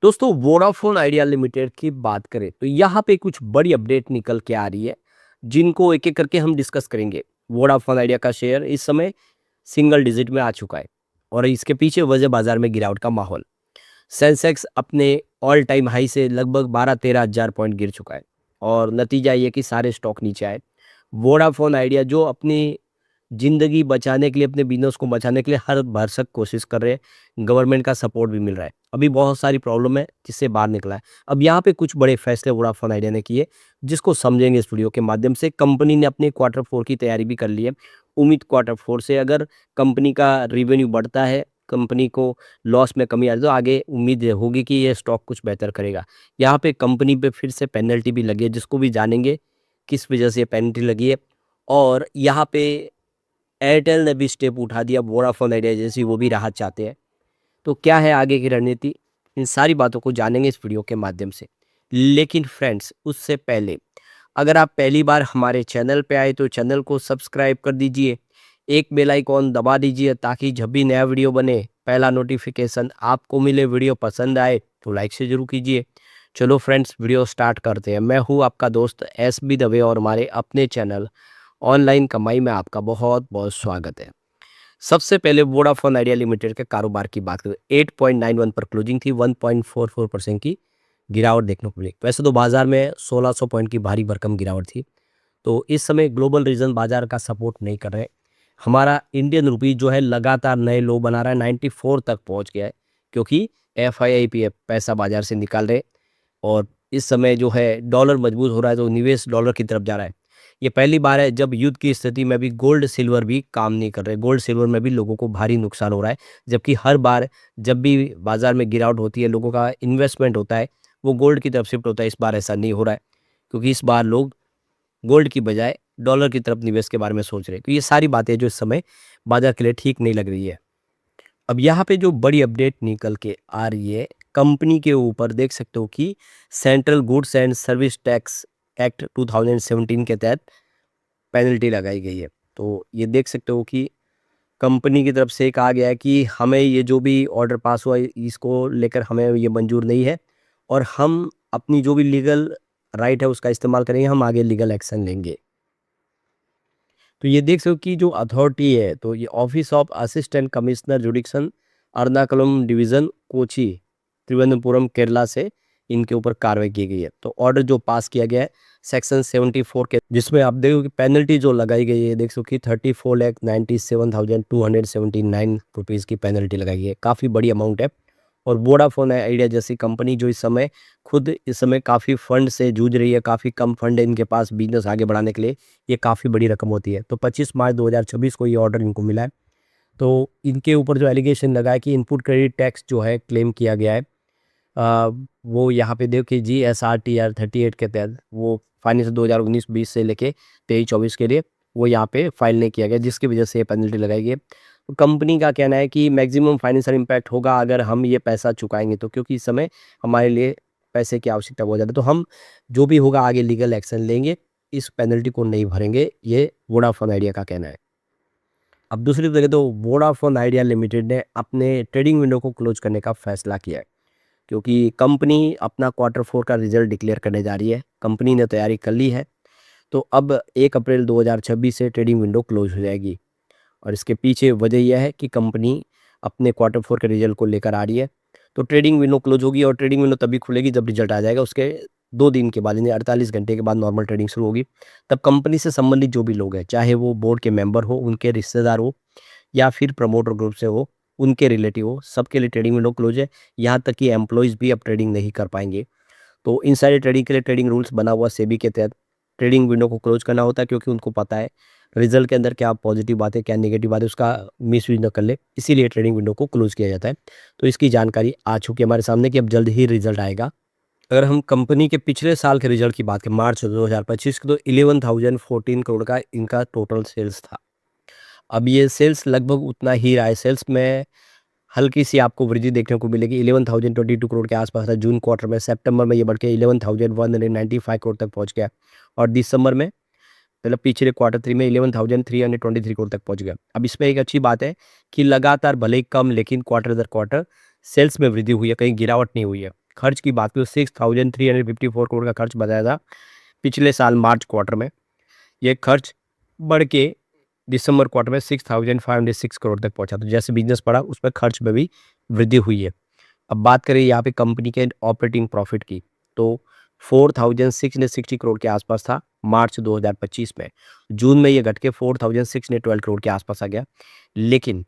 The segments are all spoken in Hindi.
दोस्तों वोडाफोन आइडिया लिमिटेड की बात करें तो यहाँ पे कुछ बड़ी अपडेट निकल के आ रही है जिनको एक एक करके हम डिस्कस करेंगे। वोडाफोन आइडिया का शेयर इस समय सिंगल डिजिट में आ चुका है और इसके पीछे वजह बाजार में गिरावट का माहौल। सेंसेक्स अपने ऑल टाइम हाई से लगभग 12-13 हज़ार पॉइंट गिर चुका है और नतीजा ये कि सारे स्टॉक नीचे आए। वोडाफोन आइडिया जो अपनी ज़िंदगी बचाने के लिए, अपने बिज़नेस को बचाने के लिए हर भरसक कोशिश कर रहे हैं। गवर्नमेंट का सपोर्ट भी मिल रहा है। अभी बहुत सारी प्रॉब्लम है जिससे बाहर निकला है। अब यहाँ पे कुछ बड़े फैसले वोडाफोन आइडिया ने किए जिसको समझेंगे इस वीडियो के माध्यम से। कंपनी ने अपने क्वार्टर 4 की तैयारी भी कर ली है। उम्मीद क्वार्टर 4 से अगर कंपनी का रेवेन्यू बढ़ता है, कंपनी को लॉस में कमी आ रही है तो आगे उम्मीद होगी कि ये स्टॉक कुछ बेहतर करेगा। यहाँ पे कंपनी पे फिर से पेनल्टी भी लगी है जिसको भी जानेंगे किस वजह से ये पेनल्टी लगी है। और यहाँ पे एयरटेल ने भी स्टेप उठा दिया, वोडाफोन आइडिया जैसी वो भी राहत चाहते हैं। तो क्या है आगे की रणनीति, इन सारी बातों को जानेंगे इस वीडियो के माध्यम से। लेकिन फ्रेंड्स उससे पहले अगर आप पहली बार हमारे चैनल पे आए तो चैनल को सब्सक्राइब कर दीजिए, एक बेल आइकॉन दबा दीजिए ताकि जब भी नया वीडियो बने पहला नोटिफिकेशन आपको मिले। वीडियो पसंद आए तो लाइक से जरूर कीजिए। चलो फ्रेंड्स वीडियो स्टार्ट करते हैं। मैं हूँ आपका दोस्त SB दवे और हमारे अपने चैनल ऑनलाइन कमाई में आपका बहुत बहुत स्वागत है। सबसे पहले वोडाफोन आइडिया लिमिटेड के कारोबार की बात करें, 8.91 पर क्लोजिंग थी, 1.44% की गिरावट देखने को मिली। वैसे तो बाजार में 1600 पॉइंट की भारी भरकम गिरावट थी। तो इस समय ग्लोबल रीजन बाजार का सपोर्ट नहीं कर रहे। हमारा इंडियन रुपी जो है लगातार नए लो बना रहा है, 94 तक पहुंच गया है क्योंकि FIIP पैसा बाजार से निकाल रहे। और इस समय जो है डॉलर मजबूत हो रहा है तो निवेश डॉलर की तरफ जा रहा है। ये पहली बार है जब युद्ध की स्थिति में भी गोल्ड सिल्वर भी काम नहीं कर रहे। गोल्ड सिल्वर में भी लोगों को भारी नुकसान हो रहा है, जबकि हर बार जब भी बाजार में गिरावट होती है लोगों का इन्वेस्टमेंट होता है वो गोल्ड की तरफ शिफ्ट होता है। इस बार ऐसा नहीं हो रहा है क्योंकि इस बार लोग गोल्ड की बजाय डॉलर की तरफ निवेश के बारे में सोच रहे हैं। तो ये सारी बातें जो इस समय बाजार के लिए ठीक नहीं लग रही है। अब यहाँ पे जो बड़ी अपडेट निकल के आ रही है, कंपनी के ऊपर देख सकते हो कि central goods and service tax act 2017 के तहत पेनल्टी लगाई गई है। तो ये देख सकते हो कि कंपनी की तरफ से कहा गया है कि हमें ये जो भी ऑर्डर पास हुआ है इसको लेकर हमें ये मंजूर नहीं है और हम अपनी जो भी लीगल राइट है उसका इस्तेमाल करेंगे, हम आगे लीगल एक्शन लेंगे। तो ये देख सकते हो कि जो अथॉरिटी है तो ये office of assistant commissioner jurisdiction Ernakulam division Kochi Thiruvananthapuram Kerala से इनके ऊपर कार्रवाई की गई है। तो ऑर्डर जो पास किया गया है सेक्शन 74 के, जिसमें आप देखो कि पेनल्टी जो लगाई गई है देख सको कि 34,97,279 रुपीज़ की पेनल्टी लगाई गई है। काफ़ी बड़ी अमाउंट है। और वोडाफोन आइडिया जैसी कंपनी जो इस समय खुद इस समय काफ़ी फंड से जूझ रही है, काफ़ी कम फंड है इनके पास बिजनेस आगे बढ़ाने के लिए, ये काफ़ी बड़ी रकम होती है। तो 25 मार्च 2026 को ये ऑर्डर इनको मिला है। तो इनके ऊपर जो एलिगेशन लगा है कि इनपुट क्रेडिट टैक्स जो है क्लेम किया गया है, वो यहाँ पे देखिए GSRTR 38 के तहत वो फाइनेंस 2019-20 से लेके 23-24 के लिए वो यहाँ पे फाइल नहीं किया गया, जिसकी वजह से ये पेनल्टी लगाई गई है। तो कंपनी का कहना है कि मैक्सिमम फाइनेंशियल इम्पैक्ट होगा अगर हम ये पैसा चुकाएंगे तो, क्योंकि इस समय हमारे लिए पैसे की आवश्यकता बहुत ज़्यादा है। तो हम जो भी होगा आगे लीगल एक्शन लेंगे, इस पेनल्टी को नहीं भरेंगे, ये वोडाफोन आइडिया का कहना है। अब दूसरी तरफ देखें तो वोडाफोन आइडिया लिमिटेड ने अपने ट्रेडिंग विंडो को क्लोज करने का फैसला किया है क्योंकि कंपनी अपना क्वार्टर 4 का रिजल्ट डिक्लेयर करने जा रही है। कंपनी ने तैयारी कर ली है। तो अब 1 अप्रैल 2026 से ट्रेडिंग विंडो क्लोज हो जाएगी और इसके पीछे वजह यह है कि कंपनी अपने क्वार्टर 4 के रिजल्ट को लेकर आ रही है। तो ट्रेडिंग विंडो क्लोज होगी और ट्रेडिंग विंडो तभी खुलेगी जब रिजल्ट आ जाएगा। उसके 2 दिन के बाद यानी 48 घंटे के बाद नॉर्मल ट्रेडिंग शुरू होगी। तब कंपनी से संबंधित जो भी लोग हैं, चाहे वो बोर्ड के मेंबर हो, उनके रिश्तेदार हो या फिर प्रमोटर ग्रुप से हो, उनके रिलेटिव हो, सबके लिए ट्रेडिंग विंडो क्लोज है। यहाँ तक कि एम्प्लॉयज़ भी अब ट्रेडिंग नहीं कर पाएंगे। तो इन सारे ट्रेडिंग के लिए ट्रेडिंग रूल्स बना हुआ सेबी के तहत ट्रेडिंग विंडो को क्लोज करना होता है क्योंकि उनको पता है रिजल्ट के अंदर क्या पॉजिटिव बात है क्या नेगेटिव बात है, उसका मिसयूज न कर ले, इसीलिए ट्रेडिंग विंडो को क्लोज किया जाता है। तो इसकी जानकारी आ चुकी है हमारे सामने कि अब जल्द ही रिजल्ट आएगा। अगर हम कंपनी के पिछले साल के रिजल्ट की बात करें मार्च 2025 की, तो 11,014 करोड़ का इनका टोटल सेल्स था। अब ये सेल्स लगभग उतना ही रहा है। सेल्स में हल्की सी आपको वृद्धि देखने को मिलेगी। 11,022 करोड़ के आसपास था जून क्वार्टर में। सितंबर में ये बढ़ के 11,195 करोड़ तक पहुंच गया और दिसंबर में मतलब पिछले क्वार्टर 3 में 11,323 करोड़ तक पहुंच गया। अब इसमें एक अच्छी बात है कि लगातार भले ही कम लेकिन क्वार्टर दर क्वार्टर सेल्स में वृद्धि हुई है, कहीं गिरावट नहीं हुई है। खर्च की बात करूँ 6,354 करोड़ का खर्च बताया था पिछले साल मार्च क्वार्टर में। ये खर्च बढ़ के दिसंबर क्वार्टर में 6,506 करोड़ तक पहुंचा। तो जैसे बिजनेस बढ़ा उस पर खर्च में भी वृद्धि हुई है। अब बात करें यहाँ पे कंपनी के ऑपरेटिंग प्रॉफिट की, तो 4,660 करोड़ के आसपास था मार्च 2025 में। जून में ये घट के 4,612 करोड़ के आसपास आ गया, लेकिन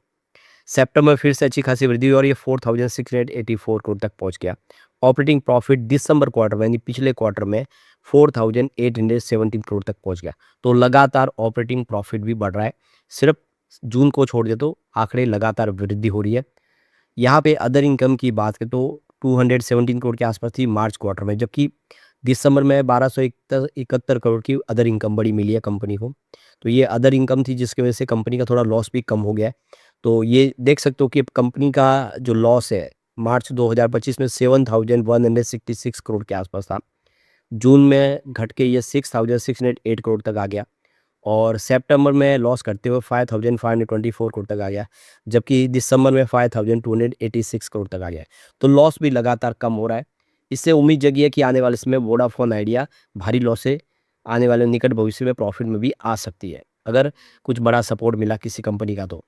सितंबर फिर से अच्छी खासी वृद्धि हुई और ये 4,684 करोड़ तक पहुंच गया। ऑपरेटिंग प्रॉफिट दिसंबर क्वार्टर में यानी पिछले क्वार्टर में 4,817 करोड़ तक पहुंच गया। तो लगातार ऑपरेटिंग प्रॉफिट भी बढ़ रहा है, सिर्फ जून को छोड़ दे तो आंकड़े लगातार वृद्धि हो रही है। यहाँ पे अदर इनकम की बात करें तो 217 करोड़ के आसपास थी मार्च क्वार्टर में, जबकि दिसंबर में 1271 करोड़ की अदर इनकम बड़ी मिली है कंपनी को। तो ये अदर इनकम थी जिसकी वजह से कंपनी का थोड़ा लॉस भी कम हो गया है। तो ये देख सकते हो कि कंपनी का जो लॉस है मार्च 2025 में 7,166 करोड़ के आसपास था। जून में घट के ये 6,608 करोड़ तक आ गया और सितंबर में लॉस करते हुए 5,524 करोड़ तक आ गया, जबकि दिसंबर में 5,286 करोड़ तक आ गया है। तो लॉस भी लगातार कम हो रहा है। इससे उम्मीद जगी है कि आने वाले समय वोडाफोन आइडिया भारी लॉस से आने वाले निकट भविष्य में प्रॉफिट में भी आ सकती है, अगर कुछ बड़ा सपोर्ट मिला किसी कंपनी का तो।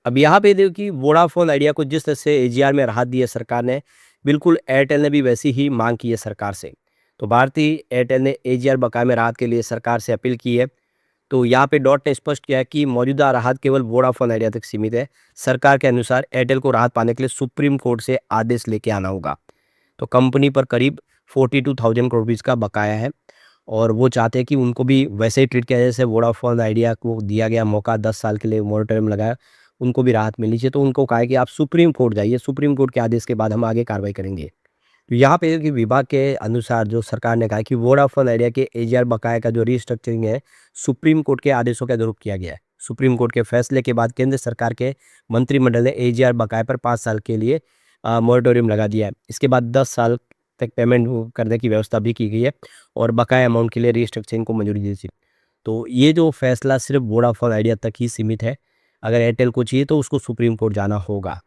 अब यहाँ पे देखो कि वोडाफोन आइडिया को जिस तरह से एजीआर में राहत दी है सरकार ने, बिल्कुल एयरटेल ने भी वैसी ही मांग की है सरकार से। तो भारतीय एयरटेल ने एजीआर बकाये में राहत के लिए सरकार से अपील की है। तो यहाँ पे डॉट ने स्पष्ट किया है कि मौजूदा राहत केवल वोडाफोन आइडिया तक सीमित है। सरकार के अनुसार एयरटेल को राहत पाने के लिए सुप्रीम कोर्ट से आदेश लेके आना होगा। तो कंपनी पर करीब 42,000 करोड़ रुपीज़ का बकाया है और वो चाहते हैं कि उनको भी वैसे ही ट्रीट किया जैसे वोडाफोन आइडिया को दिया गया मौका 10 साल के लिए मोरेटोरियम लगाया, उनको भी राहत मिलनी चाहिए। तो उनको कहा है कि आप सुप्रीम कोर्ट जाइए, सुप्रीम कोर्ट के आदेश के बाद हम आगे कार्रवाई करेंगे। तो यहाँ पे कि विभाग के अनुसार जो सरकार ने कहा कि वोडाफोन आइडिया के एजीआर बकाया का जो रीस्ट्रक्चरिंग है सुप्रीम कोर्ट के आदेशों के अनुरूप किया गया है। सुप्रीम कोर्ट के फैसले के बाद केंद्र सरकार के मंत्रिमंडल ने एजीआर बकाये पर 5 साल के लिए मोरेटोरियम लगा दिया है। इसके बाद 10 साल तक पेमेंट करने की व्यवस्था भी की गई है और बकाया अमाउंट के लिए रीस्ट्रक्चरिंग को मंजूरी दी थी। तो ये जो फैसला सिर्फ वोडाफोन आइडिया तक ही सीमित है। अगर एयरटेल को चाहिए तो उसको सुप्रीम कोर्ट जाना होगा।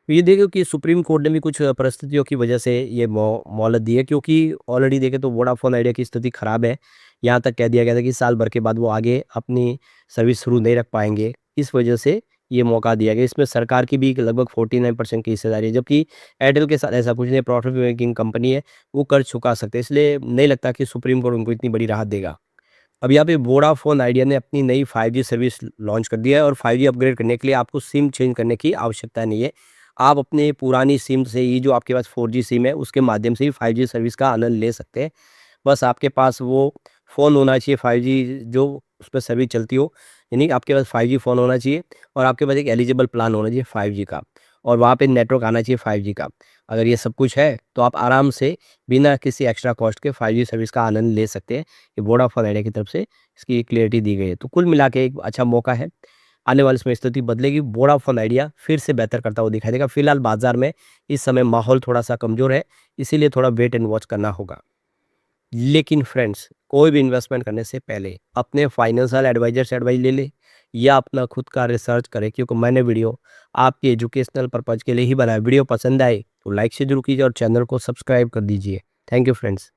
तो ये देखो कि सुप्रीम कोर्ट ने भी कुछ परिस्थितियों की वजह से ये मोहलत दी है, क्योंकि ऑलरेडी देखें तो वोडाफोन आइडिया की स्थिति खराब है। यहाँ तक कह दिया गया था कि साल भर के बाद वो आगे अपनी सर्विस शुरू नहीं रख पाएंगे, इस वजह से ये मौका दिया गया। इसमें सरकार की भी लगभग 49% की हिस्सेदारी है, जबकि एयरटेल के साथ ऐसा कुछ नहीं, प्रॉफिट मेकिंग कंपनी है, वो कर्ज चुका सकते हैं। इसलिए नहीं लगता कि सुप्रीम कोर्ट उनको इतनी बड़ी राहत देगा। अब यहाँ पे वोडाफोन आइडिया ने अपनी नई 5G सर्विस लॉन्च कर दिया है और 5G अपग्रेड करने के लिए आपको सिम चेंज करने की आवश्यकता नहीं है। आप अपने पुरानी सिम से ही, जो आपके पास 4G सिम है, उसके माध्यम से ही 5G सर्विस का आनंद ले सकते हैं। बस आपके पास वो फ़ोन होना चाहिए 5G जो उस पर सर्विस चलती हो, यानी आपके पास 5G फ़ोन होना चाहिए और आपके पास एक एलिजिबल प्लान होना चाहिए 5G का और वहाँ पे नेटवर्क आना चाहिए 5G का। अगर ये सब कुछ है तो आप आराम से बिना किसी एक्स्ट्रा कॉस्ट के 5G सर्विस का आनंद ले सकते हैं। ये वोडाफोन आइडिया की तरफ से इसकी क्लियरिटी दी गई है। तो कुल मिला के एक अच्छा मौका है। आने वाले समय स्थिति बदलेगी, वोडाफोन आइडिया फिर से बेहतर करता हुआ दिखाई देगा। फिलहाल बाजार में इस समय माहौल थोड़ा-सा कमज़ोर है, इसीलिए थोड़ा वेट एंड वॉच करना होगा। लेकिन फ्रेंड्स, कोई भी इन्वेस्टमेंट करने से पहले अपने फाइनेंशियल एडवाइज़र से एडवाइस ले लें या अपना खुद का रिसर्च करें, क्योंकि मैंने वीडियो आपके एजुकेशनल पर्पज़ के लिए ही बनाया। वीडियो पसंद आए तो लाइक से ज़रूर कीजिए और चैनल को सब्सक्राइब कर दीजिए। Thank you friends.